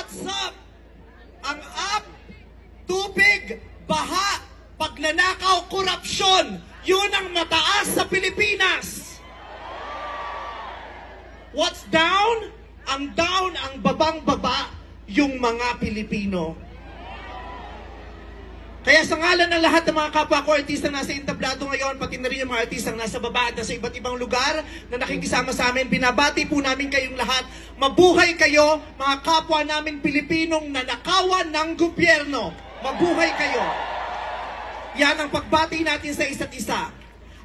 What's up? Ang up, tubig, baha, pagnanakaw, korupsyon, yun ang mataas sa Pilipinas. What's down? Ang down, ang babang-baba, yung mga Pilipino. Kaya sa ngalan ng lahat ng mga kapwa ko artistang nasa entablado ngayon, pati na rin yung mga artistang nasa baba at nasa iba't ibang lugar na nakikisama sa amin, binabati po namin kayong lahat. Mabuhay kayo, mga kapwa namin Pilipinong nanakawan ng gobyerno. Mabuhay kayo. Yan ang pagbati natin sa isa't isa.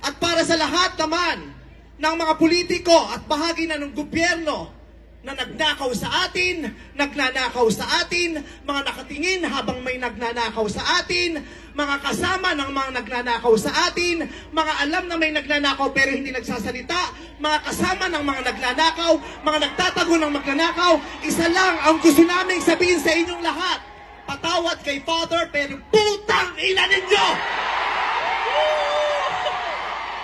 At para sa lahat naman ng mga politiko at bahagi na ng gobyerno na nagnakaw sa atin, nagnanakaw sa atin, mga nakatingin habang may nagnanakaw sa atin, mga kasama ng mga nagnanakaw sa atin, mga alam na may nagnanakaw pero hindi nagsasalita, mga kasama ng mga nagnanakaw, mga nagtatago ng magnanakaw, isa lang ang gusto namin sabihin sa inyong lahat. Patawad kay Father pero putang ina ninyo!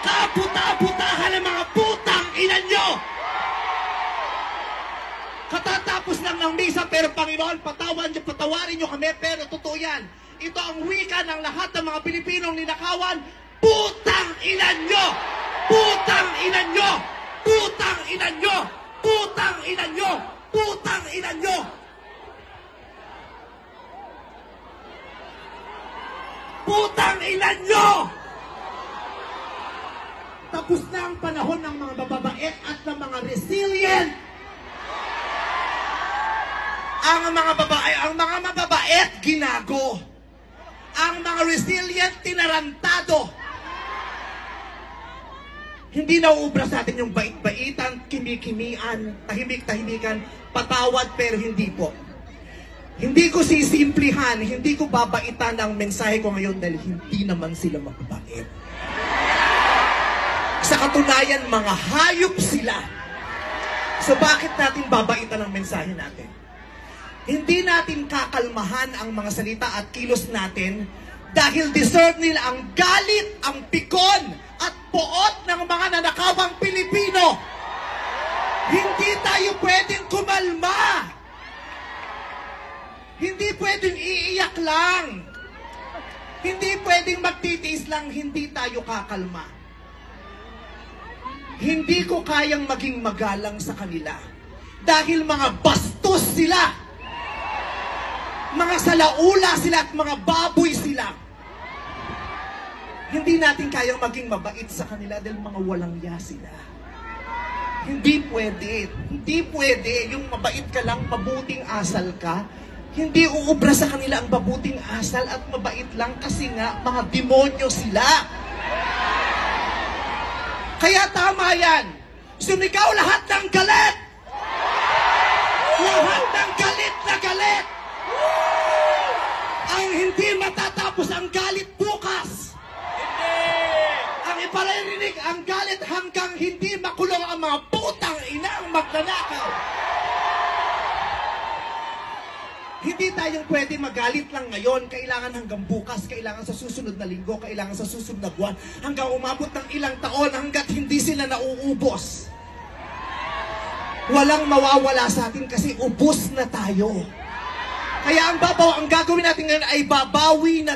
Kaputa-putahan ng mga putang ina nyo! Katatapos lang ng misa, pero Panginoon, patawarin nyo kami, pero totoo yan. Ito ang wika ng lahat ng mga Pilipinong ninakawan, putang ina nyo! Putang ina nyo! Putang ina nyo! Putang ina nyo! Putang ina nyo! Putang ina nyo! Tapos na ang panahon ng mga bababait at ng mga resilient. Ang mga mababait, ginago. Ang mga resilient, tinarantado. Hindi nauubra sa atin yung bait-baitan, kimi-kimian, tahimik-tahimikan, patawad pero hindi po. Hindi ko sisimplihan, hindi ko babaitan ang mensahe ko ngayon dahil hindi naman sila mababait. Sa katunayan, mga hayop sila. So bakit natin babaitan ang mensahe natin? Hindi natin kakalmahan ang mga salita at kilos natin dahil deserve nila ang galit, ang pikon at poot ng mga nanakawang Pilipino. Hindi tayo pwedeng kumalma. Hindi pwedeng iiyak lang. Hindi pwedeng magtitiis lang, hindi tayo kakalma. Hindi ko kayang maging magalang sa kanila dahil mga bastos sila. Mga salaula sila at mga baboy sila. Hindi natin kayang maging mabait sa kanila dahil mga walang ya sila. Hindi pwede. Hindi pwede. Yung mabait ka lang, mabuting asal ka. Hindi uubra sa kanila ang mabuting asal at mabait lang kasi nga mga demonyo sila. Kaya tama yan. Sumigaw lahat ng galit. Lahat ng galit na galit. Ang hindi matatapos ang galit bukas. Ang iparirinig ang galit hanggang hindi makulong ang mga putang inang magnanakaw. Hindi tayong pwede magalit lang ngayon. Kailangan hanggang bukas, kailangan sa susunod na linggo, kailangan sa susunod na buwan, hanggang umabot ng ilang taon hanggat hindi sila nauubos. Walang mawawala sa atin kasi ubos na tayo. Kaya ang gagawin natin ngayon ay babawi na